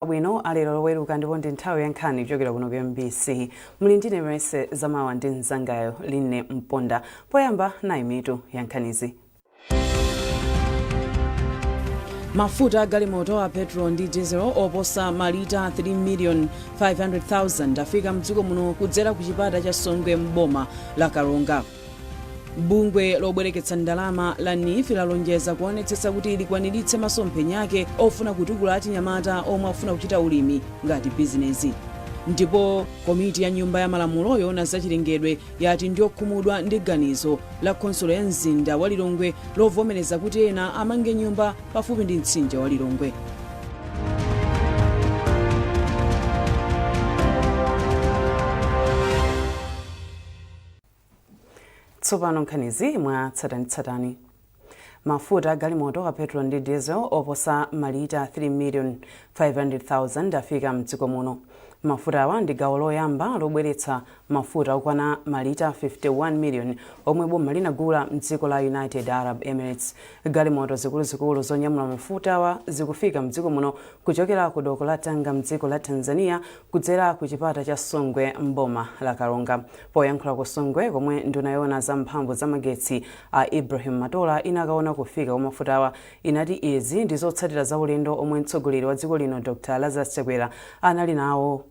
Bwino alero loweruka ndipo ndi nthawi ya nkhani kuchokera kuno ku MBC. Muli ndine mese zamawa ndi mzangayo Line Mponda. Poyamba nayi mitu ya nkhanizi. Mafuta a galimoto a petrol ndi diesel oposa malita 3,500,000 afika mdziko muno kudzera ku chipata cha Songwe m'boma la Karonga. Bungwe lobwereketsa ndalama la NIF lalonjeza kuonetsetsa kuti likwaniritse masomphenya ake ofuna kutukula achinyamata omwe afuna kuchita ulimi ngati bizinesi. Ndipo komiti ya nyumba ya malamulo yoona zachilengedwe yati ndiokhumudwa ndi ganizo la khonsolo ya mzinda wa Lilongwe lovomereza kuti ena amange nyumba pafupi ndi mtsinje wa Lilongwe. Tsopano nkhanizi mwa tsatanitsatani. Mafuta a galimoto a petrol ndi diesel oposa malita 3,500,000 afika mdziko muno. Mafuta awa ndi gawo loyamba lobweretsa mafuta okwana malita 51 million omwe boma linagula mdziko la United Arab Emirates. Galimoto zikuluzikulu zonyamula mafuta awa zikufika mdziko muno kuchokera ku doko la Tanga mdziko la Tanzania kudzera ku chipata cha Songwe m'boma la Karonga. Poyankhula ku Songwe komwe nduna yoona za mphamvu za magetsi a Ibrahim Matola inakaona kufika kwa mafuta awa, inati izi ndi zotsatira za ulendo omwe mtsogoleri wa dziko lino Dr. Lazarus Chakwera anali nawo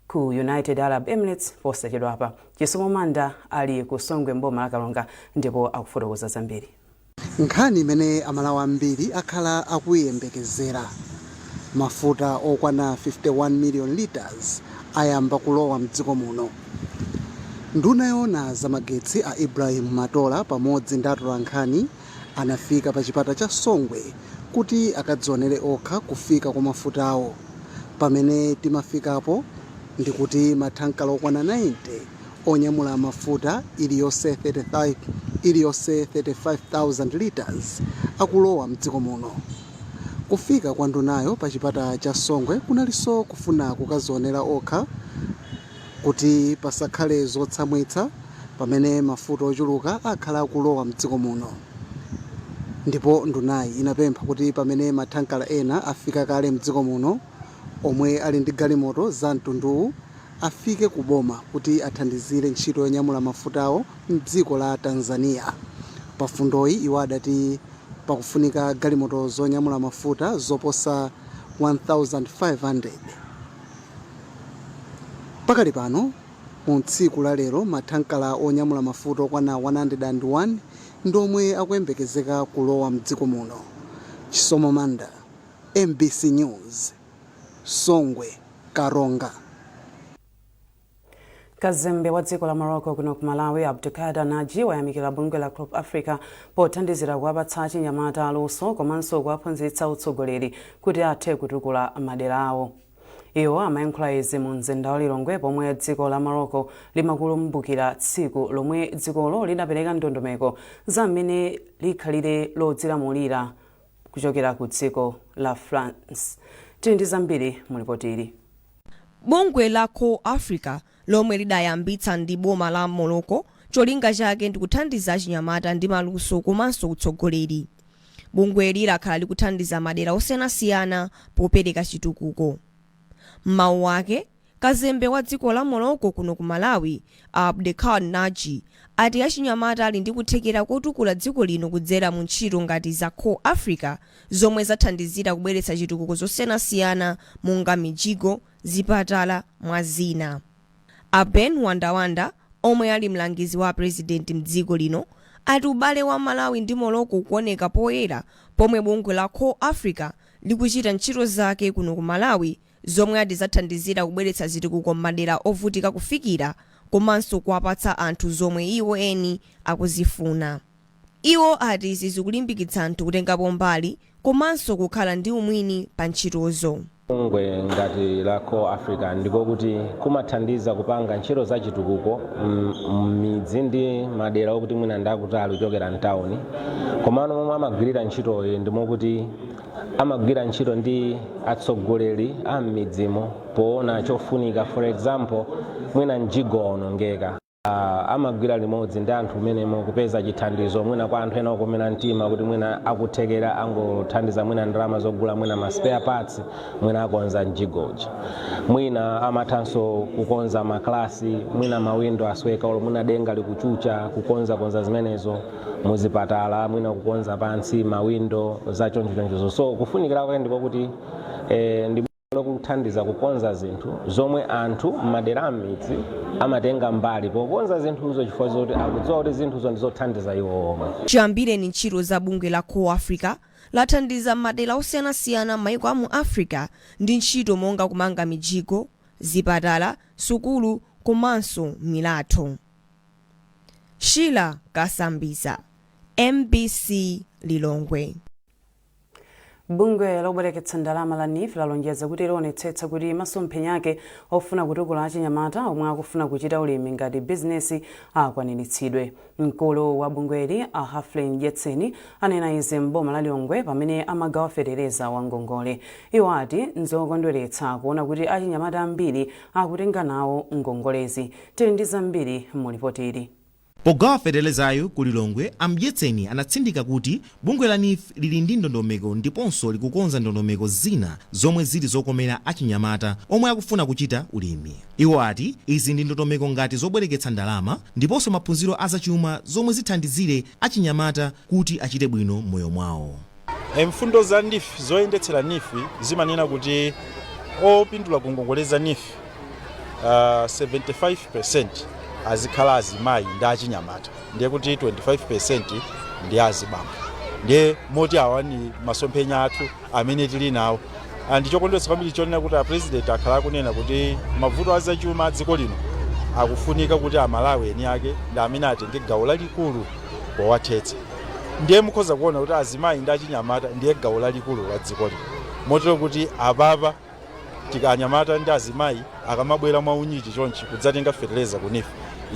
ku United Arab Emirates posachedwapa. Chisomo Manda ali ku Songwe m'boma la Karonga ndipo akufotokoza zambiri. Nkhani imene amalawi ambiri akhala akuyembekezera. Mafuta okwana 51 million liters ayamba kulowa mdziko muno. Nduna yoona za magetsi a Ibrahim Matola pamodzi ndi atolankhani anafika pa chipata cha Songwe kuti akadzionere okha kufika kwa mafutawo. Pamene timafikapo ndikuti mathanka okwana 90 onyamula mafuta iliyonse 35,000 liters akulowa mdziko muno. Kufika kwa ndunayo pa chipata cha Songwe kunalinso kufuna kukazionera okha kuti pasakhale zotsamwitsa pamene mafuta ochuluka akhala akulowa mdziko muno. Ndipo ndunayi inapempha kuti pamene mathankala ena afika kale mdziko muno omwe ali ndi galimoto za mtunduwu afike kuboma kuti athandizire ntchito yonyamula mafutawo mdziko la Tanzania. Pafundoyi iwo adati pakufunika galimoto zonyamula mafuta zoposa 1,500. Pakali pano mu tsiku la lero mathankala onyamula mafuta okwana 101 ndomwe akuyembekezeka kulowa mdziko muno. Chisomo Manda, MBC News, Songwe, Karonga. Kazembe wa dziko la Morocco kuno ku Malawi Abdelkader Naji wayamikira bungwe la Club Africa pothandizira kuwapatsa achinyamata aluso komanso kuwaphunzitsa utsogoleri kuti athe kutukula madera awo. Iwo amayankhula izi mu mzinda wa Lilongwe pomwe dziko la Morocco limakumbukira tsiku lomwe dzikolo linapereka ndondomeko za mmene likhalire lodzilamulira kuchokera ku dziko la France. Tindi zambiri mulipotiri. Bungwe la Club Africa lomwe lidayambitsa ndi boma la Morocco cholinga chake ndi kuthandiza achinyamata ndi maluso komanso utsogoleri. Bungweli lakhala likuthandiza madera osiyanasiyana popereka chitukuko. Mawu ake, kazembe wa dziko la Morocco kuno ku Malawi Abdelkader Naji ati achinyamata ali ndi kuthekera kotukula dziko lino kudzera mu ntchito ngati za Club Africa zomwe zathandizira kubweretsa chitukuko zosiyanasiyana monga mijigo, zipatala mwa zina. Ben Wandawanda omwe ali mlangizi wa president mdziko lino ati ubale wa Malawi ndi Morocco kuoneka poyera pomwe bungwe la Club Africa likuchita ntchito zake kuno ku Malawi zomwe ati zathandizira kubweretsa zitukuko m'madera ovutika kufikira komanso kuwapatsa anthu zomwe iwo eni akuzifuna. Iwo ati izi zikulimbikitsa anthu kutengapo mbali komanso kukhala ndi umwini pa ntchitozo. Bungwe ngati la Club Africa ndiko kuti kumathandiza kupanga ntchito za chitukuko m'midzi ndi madera okuti mwina ndakutali kuchokera mtawuni. Komano momwe amagwirira ntchitoyi ndimo kuti amagwira ntchito ndi atsogoleri a m'midzimo poona chofunika, for example mwina mjigo onongeka. amagwira limodzi ndi anthu menemo kupeza chithandizo mwina kwa anthu ena okomera mtima kuti mwina akuthekera angothandiza mwina ndalama zogula mwina ma spare parts mwina akonza mjigoja mwina amathanso kukonza maklasi mwina mawindo asweka olo mwina denga likuchucha kukonza zimenezo muzipatala mwina kukonza pansi mawindo za chonjochonjozo so kufunikira kwake ndipo kuti ndi lokuthandiza kukonza zinthu zomwe anthu m'madera m'midzi amatenga mbali pokonza zinthuzo chifukwa zoti akudziwa kuti zinthuzo ndizothandiza iwo omwe. chiyambireni ntchito za bungwe la Core Africa lathandiza madera osiyanasiyana m'mayiko a mu Africa ndi ntchito monga kumanga mijigo, zipatala, sukulu komanso milatho. Sheila Kasambiza, MBC Lilongwe. Bungwe lobwereketsa ndalama la NIF lalonjeza kuti lionetsetsa kuti masomphenya ake ofuna kutukula achinyamata omwe akufuna kuchita ulimi ngati bizinesi akwaniritsidwe. Mkulu wa bungweli Haflin Jetseni anena izi m'boma la Lilongwe pamene amagawa fetereza wa ngongole. Iwo ati nzokondweretsa kuona kuti achinyamata ambiri akutenga nawo ngongolezi. Tili ndi zambiri mulipotiri. Pogawa feterezayo ku Lilongwe, Jetseni anatsindika kuti bungwe la NIF lili ndi ndondomeko ndiponso likukonza ndondomeko zina zomwe zili zokomera achinyamata omwe akufuna kuchita ulimi. Iwo ati izi ndi ndondomeko ngati zobwereketsa ndalama ndiponso maphunziro azachuma zomwe zithandizire achinyamata kuti achite bwino moyo mwawo. Mfundo za NIF zoyendetsera NIF zimanena kuti opindula kungongoleza NIF 75% azikhala azimayi ndi achinyamata ndiye kuti 25% ndi azibambo. Ndiye moti awa ni masomphenya athu amene tili nawo. Ndichokondweretsa kwambiri chonena kuti president akhala kunena kuti mavuto azachuma dziko lino akufunika kuti amalawi eni ake ndi amene atenge gawo lalikulu powathetsa. Ndiye mukhoza kuona kuti azimayi ndi achinyamata ndiye gawo lalikulu la dziko lino. Motero kuti ababa tikanyamata ndi azimayi akamabwera mwaunyichi chonchi kudzatenga fetereza ku NIF.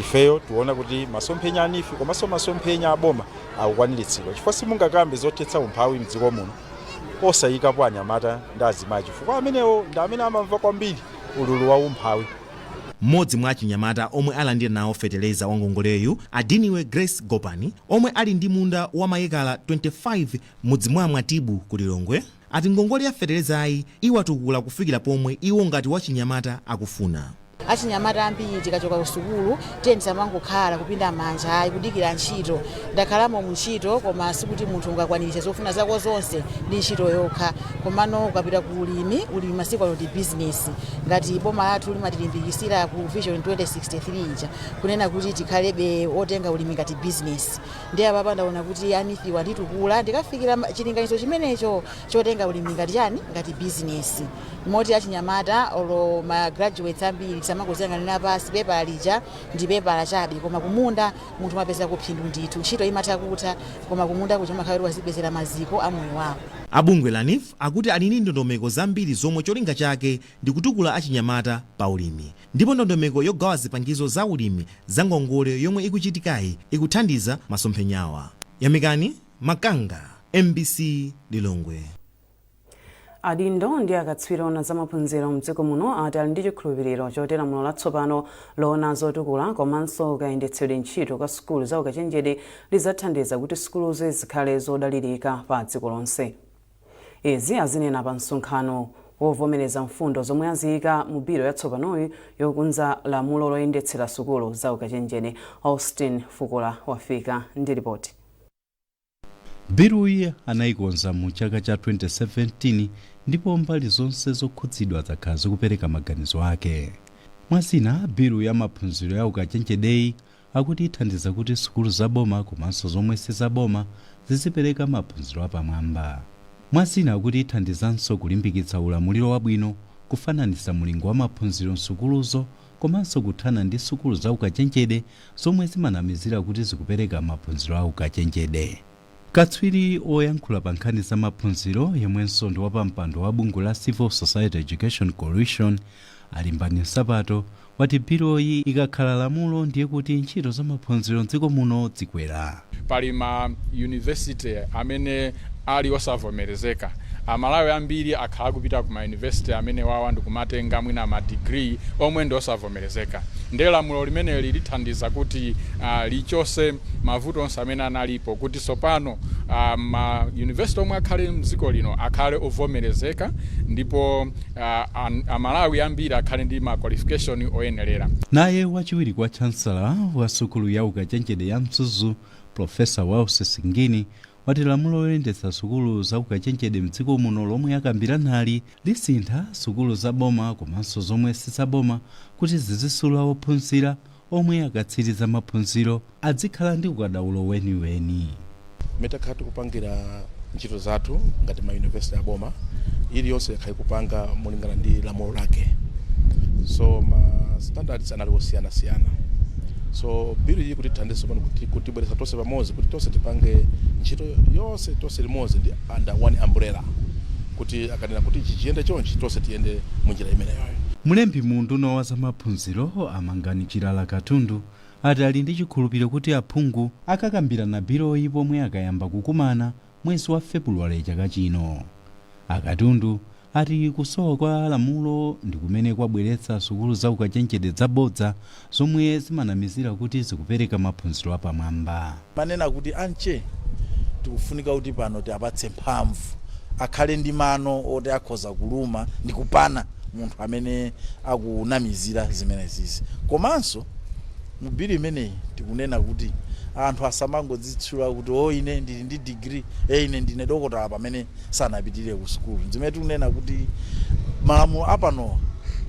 Ifeyo tuona kuti masomphenya a NIF komanso masomphenya aboma akukwaniritsidwa. Chifukwa simungakambe zothetsa umphawi mdziko muno osayikapo anyamata ndi azimayi chifukwa amenewo ndi amene amamva kwambiri ululu wa umphawi. Mmodzi mwa achinyamata omwe alandira nawo fetereza wa ngongoleyu adiniwe Grace Gopani omwe ali ndi munda wa maekala 25 mudzi mwa Mwatibu ku Lilongwe ati ngongole ya feterezayi iwatukula kufikira pomwe iwo ngati wachinyamata akufuna. Achinyamata ambiri tikachoka ku sukulu tenza mangokhala kupinda manja ayi kudikira ntchito ndakhalamo mu ntchito koma sikuti munthu ungakwaniritse zofuna zako zonse ndi ntchito yokha komano ukapita ku ulimi masiku ano ndi business ngati boma lathu limatilimbikitsira ku Vision 2063 ija kunena kuti tikhalebe otenga ulimi ngati business. Ndiye apapa ndaona kuti anifi wanditukula ndikafikira chilinganizo chimenecho chotenga ulimi ngati chani ngati business. Moti achinyamata olo ma graduates ambiri samakuzenganira pasi pepa lija ndi pepa la chabe koma kumunda munthu mapeza kuphindu ndithu ntchito imathakuta koma kumunda kuti makhaliro wazibezera maziko a moyo wawo. Abungwe la NIF akuti ali ndi ndondomeko zambiri zomwe cholinga chake ndi kutukula achinyamata pa ulimi ndipo ndondomeko yogawa zipangizo za ulimi za ngongole yomwe ikuchitikayi ikuthandiza masomphenyawa. Yamikani Makanga, MBC Lilongwe. Adindo ndi akatswiri ona zamaphunziro mdziko muno ati ali ndi chikhulupiriro choti lamulo latsopano loona zotukula komanso kayendetsedwe ntchito ka sukulu za ukachenjede lidzathandiza kuti sukuluzo zikhale zodalirika pa dziko lonse. Izi azinena pa msonkhano wovomereza mfundo zomwe aziyika mu biro yatsopanoyi yokunza lamulo loyendetsera sukulu za ukachenjede. Austin Fukula wafika ndi ripoti. Biruyi anayikonza mu chaka cha 2017 ndipo mbali zonse zokhudzidwa zakhala zikupereka maganizo ake. Mwazina biru ya maphunziro ya ukachenjedeyi akuti ithandiza kuti sukulu zaboma komanso zomwe sizaboma zizipereka maphunziro apamwamba. Mwazina akuti ithandizanso kulimbikitsa ulamuliro wabwino kufananisa mulingo wa maphunziro msukuluzo komanso kuthana ndi sukulu za ukachenjede zomwe zimanamizira kuti zikupereka maphunziro a ukachenjede. Katswiri oyankhula pa nkhani za maphunziro yemwenso ndi wapampando wa bungwe la Civil Society Education Coalition Alimbani Sapato wati biroyi ikakhala lamulo ndiye kuti ntchito za maphunziro mdziko muno zikwera. Pali ma university amene ali osavomerezeka amalawi ambiri akhala kupita ku university amene wawa ndikumatenga mwina ma degree omwe ndosavomerezeka. Ndiye lamulo limeneli lithandiza kuti lichose mavuto onse amene analipo kuti sopano ma university omwe akhale mdziko lino akhale ovomerezeka ndipo amalawi ambiri akhale ndi ma qualification oyenerera. Naye wachiwiri kwa chancellor wa sukulu ya ukachenjede ya Mzuzu Profesa Wause Singini wati lamulo loyendetsa sukulu za ukachenjede mdziko muno lomwe akambirana lisintha sukulu za boma komanso zomwe sizaboma kuti zizisula ophunzira omwe akatsiriza maphunziro adzikhala ndi ukadaulo weniweni. Metakhala tikupangira ntchito zathu ngati ma university ya boma iliyonse yakhale kupanga molingana ndi lamulo lake. So ma standards analosiyana. So bill iyi kuti thandize pano kuti bweresa tonse pamodzi kuti tonse tipange ntchito yonse tonse limodzi ndi under one umbrella kuti akanena kuti chiyende chonchi tonse tiyende munjira imeneyo. Mulembi munduna wa zamaphunziro Amangani Chilala Katundu ati ali ndi chikhulupiriro kuti aphungu akakambirana biloyi pomwe akayamba kukumana mwezi wa Februwale chaka chino. Akatundu ati kusowa kwa lamulo ndi kumene kwabweretsa sukulu za ukachenjede zabodza zomwe zimanamizira kuti zikupereka maphunziro apamwamba. Manena kuti anche tikufunika kuti pano tiapatse mphamvu akhale ndi mano oti akhoza kuluma ndi kupana munthu amene akunamizira zimenezi. Komanso mu bili imeneyi tikunena kuti anthu asamangodzitchula kuti ine ndili ndi degree, ine ndine dokotala pamene sanapitire ku sukulu. Zimene tikunena kuti malamulo apano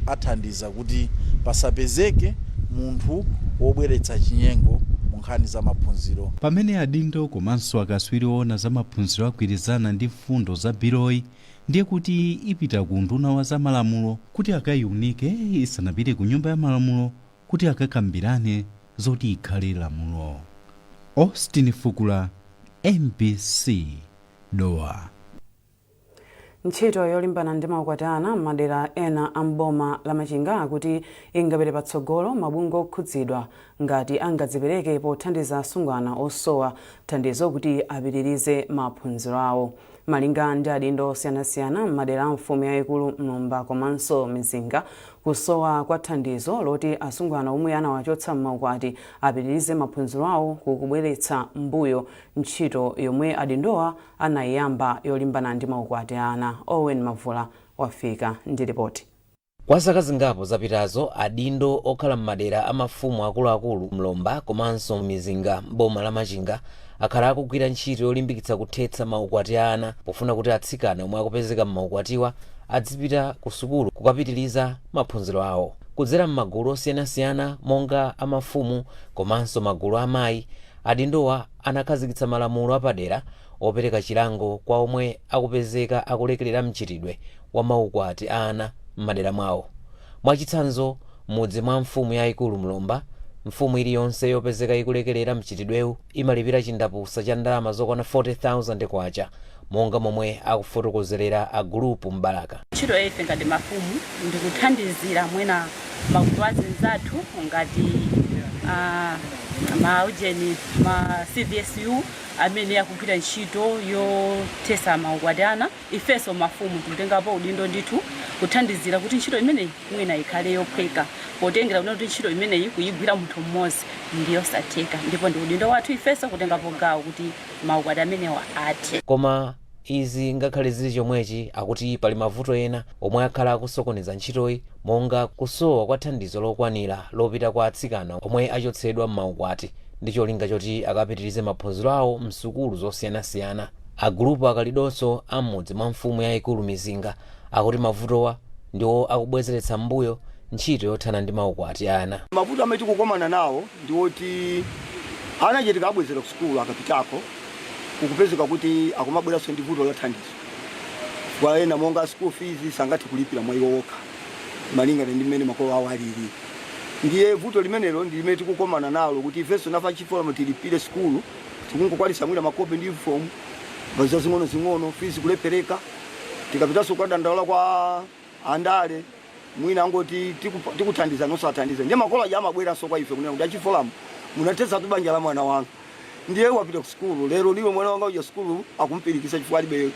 athandiza kuti pasapezeke munthu wobweretsa chinyengo mu nkhani za maphunziro. Pamene adindo komanso akaswiri ona za maphunziro agwirizana ndi fundo za biloyi, ndiye kuti ipita ku nduna wa za malamulo kuti akayiunike isanapite ku nyumba ya malamulo kuti akakambirane zoti ikhale lamulo. Austin Fukula, MBC, Doha. Ntchito yolimbana ndi maukwatiana madera ena amboma la Machinga kuti ingapite patsogolo mabungwe okhudzidwa ngati angadzipereke pothandiza asungwana osowa thandizo kuti apitirize maphunziro awo. Malinga ndi adindo osiyanasiyana madera mfumu yayikulu Mlomba komanso Mizinga kusowa kwa thandizo loti asungwana omwe anawachotsa m'maukwati apitirize maphunziro awo kukubweretsa mbuyo ntchito yomwe adindowa anayamba yolimbana ndi maukwatiana. Owen Mavula wafika ndi ripoti. Kwa zaka zingapo zapitazo adindo okhala m'madera amafumu akuluakulu Mlomba komanso Mizinga boma la Machinga akhala akugwira ntchito yolimbikitsa kuthetsa maukwatiana pofuna kuti atsikana omwe akupezeka m'maukwatiwa adzipita ku sukulu kukapitiriza maphunziro awo. Kudzera m'magulu osiyanasiyana monga amafumu komanso magulu amayi, adindowa anakhazikitsa malamulo apadera opereka chilango kwa omwe akupezeka akulekerera mchitidwe wa maukwati ana m'madera mwawo. Mwachitsanzo mudzi mwa mfumu yayikulu Mlomba, mfumu iliyonse yopezeka ikulekerera mchitidwewu imalipira chindapusa cha ndalama zokwana 40,000 kwacha, monga momwe akufotokozerera a gulupu Mbalaka. Ntchito ife ngati mafumu ndikuthandizira mwina magulu anzathu ngati maujeni ma CVSU amene akugwira ntchito yothetsa maukwatiana. Ifenso mafumu tikutengapo udindo ndithu kuthandizira kuti ntchito imeneyi mwina ikhale yophweka potengera kuti ntchito imeneyi kuyigwira munthu mmodzi ndiyosatheka, ndipo ndi udindo wathu ifenso kutengapo gawo kuti maukwati amenewa athe. Koma izi ngakhale zili chomwechi akuti pali mavuto ena omwe akhala akusokoneza ntchitoyi, monga kusowa kwa thandizo lokwanira lopita kwa atsikana omwe achotsedwa m'maukwati ndi cholinga choti akapitirize maphunziro awo msukulu zosiyanasiyana. Agulupu akalidonso amudzi mwa mfumu yayikulu Mizinga akuti mavutowa ndiwo akubwezeretsa mbuyo ntchito yothana ndi maukwati ana. Mavuto amene tikukomana nawo ndiwoti ana chete kabwezera ku sukulu akapitako kukupezeka kuti akumabweranso ndi vuto la thandizo. Kwa ena monga school fees sangati kulipira mwa iwo okha malingana ndi mmene makolo awo alili. Ndiye vuto limenelo ndi limene tikukomana nalo kuti ifenso nafa chifola tilipire sukulu tikungokwalisa mwina makope ndi uniform baza zing'ono fees kulepereka tikapitanso kwa dandaula kwa andale mwina angoti tikuthandiza nosathandiza. Ndiye makolo aja amabweranso kwa ife kunena kuti achifolamu munathetsa banja la mwana wanga ndiye wapita ku sukulu lero liwe mwana wanga uja sukulu akumpirikisa chifukwa alibe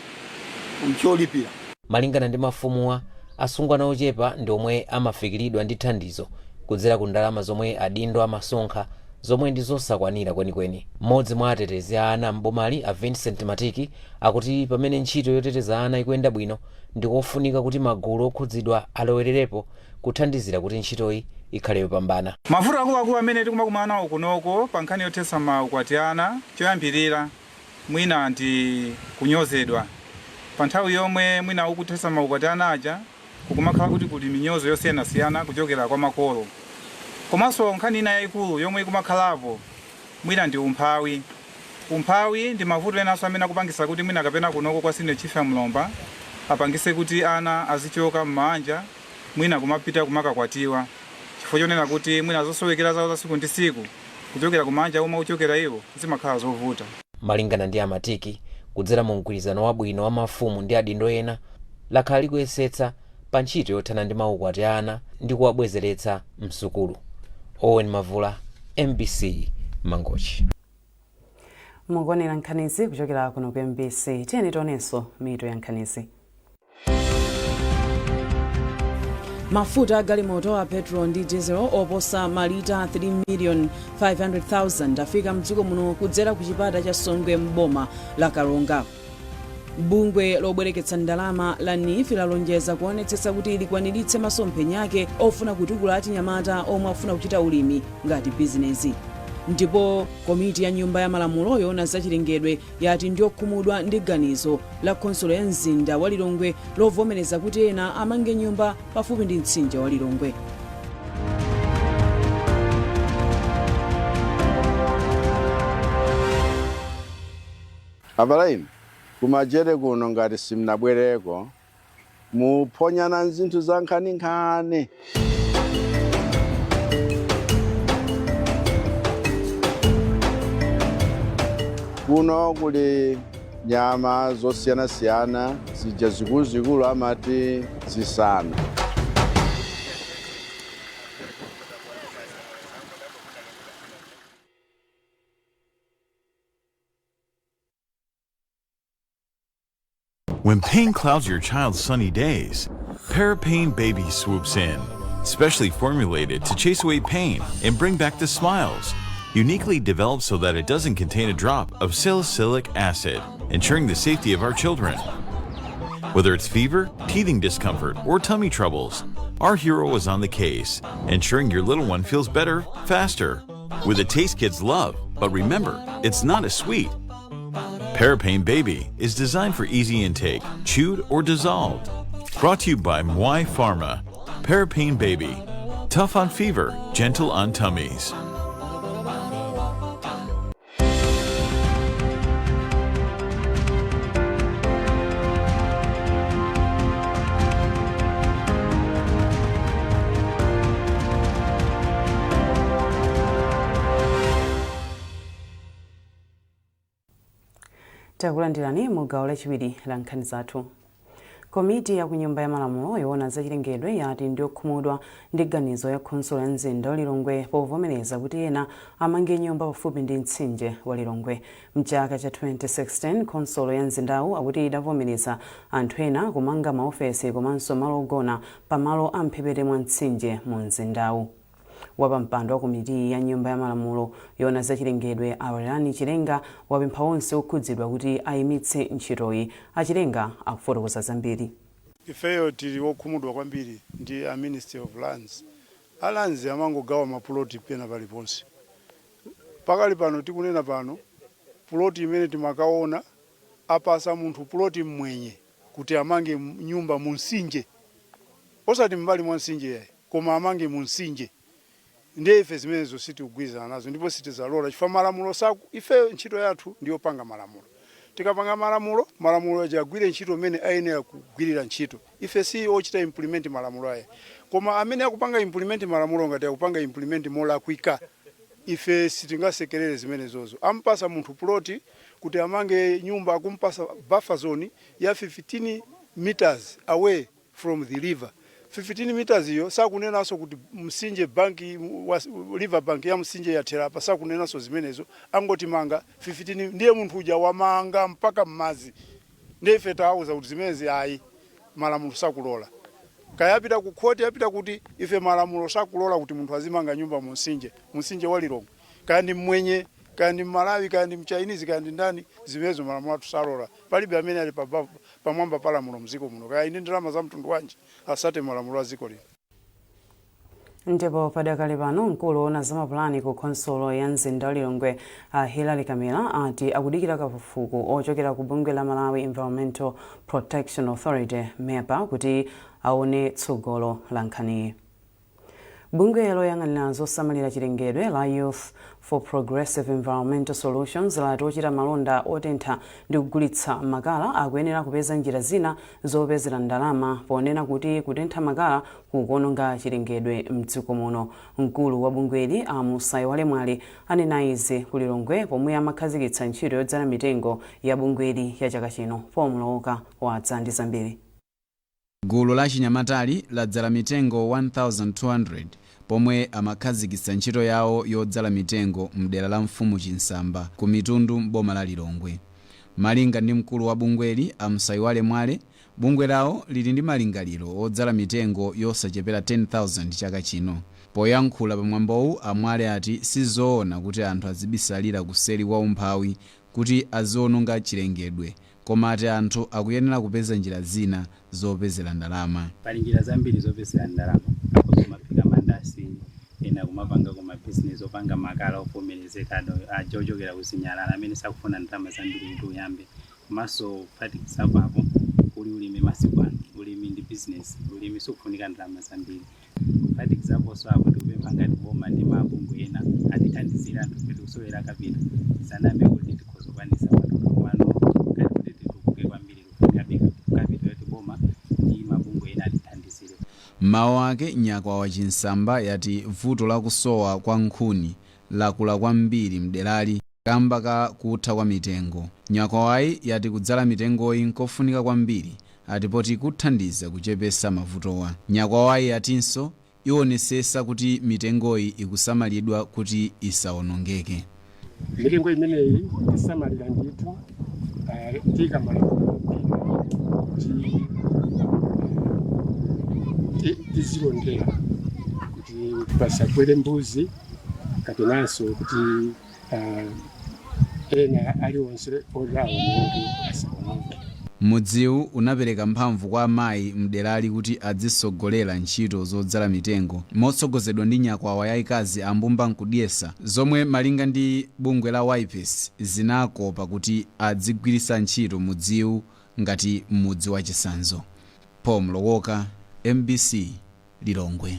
mcholipira. Malingana ndi mafumuwa, asungwana ochepa ndi omwe amafikiridwa ndi thandizo kudzera ku ndalama zomwe adindo amasonkha zomwe ndi zosakwanira kwenikweni. Mmodzi mwa atetezi a ana mbomali a Vincent Matiki akuti pamene ntchito yoteteza ana ikuyenda bwino ndi kofunika kuti magulu okhudzidwa alowererepo kuthandizira kuti ntchitoyi ikhale yopambana. Mavuto akuluakulu amene tikumakumana nawo kunoko pa nkhani yothetsa maukwati ana, choyambirira mwina ndi kunyozedwa. Pa nthawi yomwe mwina ukuthetsa maukwati ana aja kukumakhala kuti kuli minyozo yosiyanasiyana kuchokera kwa makolo. Komanso nkhani ina yayikulu yomwe ikumakhalapo mwina ndi umphawi. Umphawi ndi mavuto enanso amene akupangisa kuti mwina kapena kunoko kwa Senior Chief ya Mlomba apangise kuti ana azichoka m'manja mwina kumapita kumakakwatiwa. Chifukwa chonena kuti mwina zosowekera zawo za siku ndi siku kuchokera kumanja omwe uchokera iwo zimakhala zovuta. Malingana ndi Amatiki, kudzera mu mgwirizano wabwino wa mafumu ndi adindo ena, lakhala likuyesetsa pa ntchito yothana ndi maukwati ana ndi kuwabwezeretsa msukulu. Owen Mavula, MBC Mangochi. Mukuonera nkhanizi kuchokera kuno ku MBC. Tiyeni tionenso mitu ya nkhanizi. Mafuta galimoto a petrol ndi diesel oposa malita 3,500,000 afika mdziko muno kudzera ku chipata cha Songwe m'boma la Kalonga. Bungwe lobwereketsa ndalama la NIF lalonjeza kuonetsetsa kuti likwaniritse masomphenya ake ofuna kutukula achinyamata omwe afuna kuchita ulimi ngati bizinesi. Ndipo komiti ya nyumba ya malamulo yoona zachilengedwe yati ndiokhumudwa ndi ganizo la khonsolo ya mzinda wa Lilongwe lovomereza kuti ena amange nyumba pafupi ndi mtsinje wa Lilongwe. Abalaim kumajere kuno ngati simnabwereko muponyana zinthu za nkhaninkhani. Kuno kuli nyama zosiyanasiyana zija zikuluzikulu amati zisanu. When pain clouds your child's sunny days, Parapain Baby swoops in, specially formulated to chase away pain and bring back the smiles. Uniquely developed so that it doesn't contain a drop of salicylic acid, ensuring the safety of our children. Whether it's fever, teething discomfort, or tummy troubles, our hero is on the case, ensuring your little one feels better, faster, with a taste kids love. But remember, it's not a sweet. Parapain Baby is designed for easy intake, chewed or dissolved. Brought to you by Mwai Pharma. Parapain Baby. Tough on fever, gentle on tummies. Takulandirani mu gawo lachiwiri la nkhani zathu. Komiti ya kunyumba ya malamulo yoona zachilengedwe yati ndiokhumudwa ndi ganizo ya khonsolo ya mzinda wa Lilongwe povomereza kuti ena amange nyumba pafupi ndi mtsinje wa Lilongwe. Mchaka cha 2016 khonsolo ya mzindawu akuti idavomereza anthu ena kumanga maofesi komanso malo ogona pamalo amphepete mwa mtsinje mu mzindawu. Wapampando wa komiti ya nyumba ya malamulo yoona zachilengedwe Awelani Chilenga wapempha onse okhudzidwa kuti ayimitse ntchitoyi. Achilenga akufotokoza zambiri. Ifeyo tili wokhumudwa kwambiri ndi a Ministry of Lands. Alanzi amangogawa mapuloti pena paliponse. Pakali pano tikunena pano puloti imene timakaona apasa munthu puloti mmwenye kuti amange nyumba mu mtsinje. Osati mbali mwa mtsinje yayi, koma amange mu mtsinje. Ndiye ife zimenezo sitikugwirizana nazo ndipo sitizalola chifukwa malamulo saku ife ntchito yathu ndiyo panga malamulo. Tikapanga malamulo ajagwire ntchito imene ayenera kugwirira ntchito. Ife si ochita implement malamulo aya. Koma amene akupanga implement malamulo ngati akupanga implement molakwika, ife sitingasekerere zimenezozo. Ampasa munthu ploti kuti amange nyumba, akumpasa buffer zone ya 15 meters away from the river. 15 meters hiyo sakunenaso kuti msinje banki river bank ya msinje ya Terapa sakunenaso zimenezo angoti manga 15 ndiye munthu uja wamanga mpaka mmazi ndefe tawuza kuti zimezi ayi malamulo sakulola kaya apita ku khoti apita kuti ife malamulo sakulola kuti munthu azimanga nyumba munsinje wa Lilongwe kaya ndi mwenye kaya ndi Malawi kaya ndi mchinese kaya ndi ndani zimezo malamulo atusalola palibe amene ali pamwamba palamulo mziko muno kaya ine ndalama za mtundu wanji asate malamulo aziko lino. Ndipo padakali pano mkulu woona zamapulani ku konsolo ya mzinda wa Lilongwe Hilary Kamila ati akudikira kafukufuku ochokera ku bungwe la Malawi Environmental Protection Authority MEPA kuti aone tsogolo la nkhaniyi. Bungwe loyang'anira zosamalira chilengedwe la Youth for Progressive Environmental Solutions lati ochita malonda otentha ndi kugulitsa makala akuyenera kupeza njira zina zopezera ndalama ponena kuti kutentha makala kukuononga chilengedwe mdziko muno. Mkulu wa bungweli Musayi Walemwali anena izi ku Lilongwe pomwe amakhazikitsa ntchito yodzala mitengo ya bungweli ya chaka chino. Pomloka wadza ndi zambiri. Gulu la chinyamatali ladzala mitengo 1200 pomwe amakhazikitsa ntchito yawo yodzala mitengo mdera la Mfumu Chinsamba ku Mitundu m'boma la Lilongwe. Malinga ndi mkulu wa bungweli Musayi Walemwali, bungwe lawo lili ndi malingaliro odzala mitengo yosachepera 10,000 chaka chino. Poyankhula pamwambowu Amwale ati sizoona kuti anthu azibisalira kuseri kwa umphawi kuti aziononga chilengedwe, koma ati anthu akuyenera kupeza njira zina zopezera ndalama. Pali njira zambiri zopezera ndalama, kumapika mandasi ena kumapanga kuma business opanga makala ovomerezeka ochokera kuzinyalala amene sakufuna ndalama zambiri kuti uyambe. Komanso phatikizapo apo uli ulimi masiku ano, ulimi ndi business, ulimi sukufunika ndalama zambiri. Phatikizapo so apo tikupempha ngati boma ndi mabungwe ena atithandizira anthu kuti kusowera kapita sanambe kuti tikuzokwanisa pano komano ngati kuti titukuke kwambiri kapita yoti boma ndi mabungwe ena atithandizire. Mawu ake Nyakwawa Chinsamba yati vuto la kusowa kwa nkhuni lakula kwambiri mderali kamba ka kutha kwa mitengo. Nyakwawayi yati kudzala mitengoyi nkofunika kwambiri atipoti kuthandiza kuchepesa mavutowa. Nyakwawayi yatinso ionesesa kuti mitengoyi ikusamalidwa kuti isaonongeke. Mitengo imeneyi isamalira ndithu tikamala tizilondera kuti pasagwere mbuzi kapenanso kuti ena aliwonse olawo nonge asaononge. Mudziwu unapereka mphamvu kwa amayi mderali kuti adzisogolera ntchito zodzala mitengo motsogozedwa ndi Nyakwawa yayikazi Ambumba Nkudyesa, zomwe malinga ndi bungwe la Wipes zinakopa kuti adzigwirisa ntchito mudziwu ngati mudzi wa chisanzo. Pomloka, MBC, Lilongwe.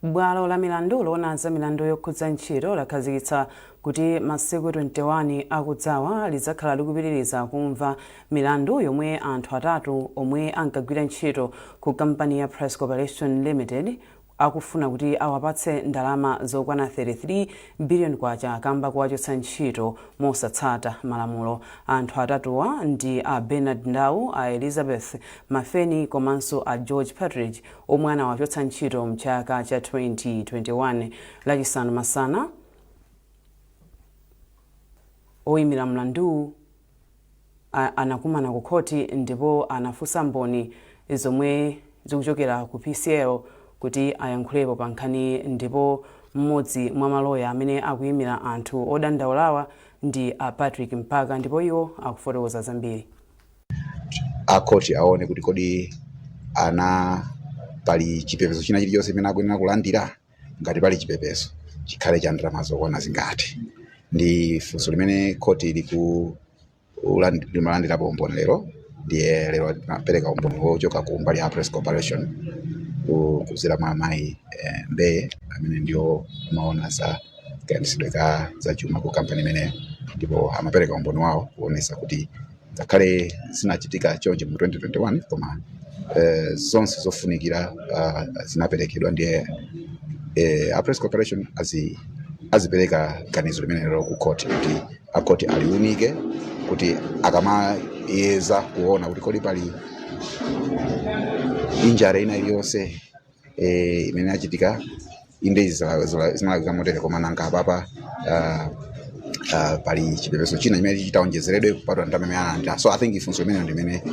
Bwalo la milandu loona za milandu yokhudza ntchito lakhazikitsa kuti masiku 21 akudzawa lidzakhala likupitiriza kumva milandu yomwe anthu atatu omwe ankagwira ntchito ku kampani ya Press Corporation Limited akufuna kuti awapatse ndalama zokwana 33 billion kwacha kamba kuwachotsa ntchito mosatsata malamulo. Anthu atatuwa ndi a Bernard Ndau, a Elizabeth Mafeni komanso a George Partridge omwe anawachotsa ntchito mchaka cha 2021. Lachisanu masana oyimira mlandu anakumana ku khoti ndipo anafunsa mboni zomwe zikuchokera ku PCL kuti ayankhulepo pa nkhani, ndipo mmodzi mwa maloya amene akuyimira anthu odandaulawa ndi a Patrick Mpaka, ndipo iwo akufotokoza zambiri. Akoti aone kuti kodi ana pali chipepeso china chilichonse chimene akuyenera kulandira, ngati pali chipepeso chikhale cha ndalama zokwana zingati. Ndi funso limene khoti limalandirapo umboni lero, ndiye lero apereka umboni wochoka ku mbali ya Press Corporation kuzira mwa amayi Mbeye amene ndiyo amaona za kayendetsedwe za chuma ku kampani imene, ndipo amapereka umboni wawo kuonesa kuti ngakhale zinachitika chonje mu 2021 koma zonse zofunikira zinaperekedwa. Ndiye a Press Corporation azipereka ganizo limene lero ku court kuti akoti aliunike kuti akamayeza kuona kuti kodi pali injare ina iliyonse imene achitika inde zinalakika motere koma nanga apapa pali chipepeso china chimene chitaonjezeredwe kupatula ndalama imene analandira. So I think ifunso limene ndimene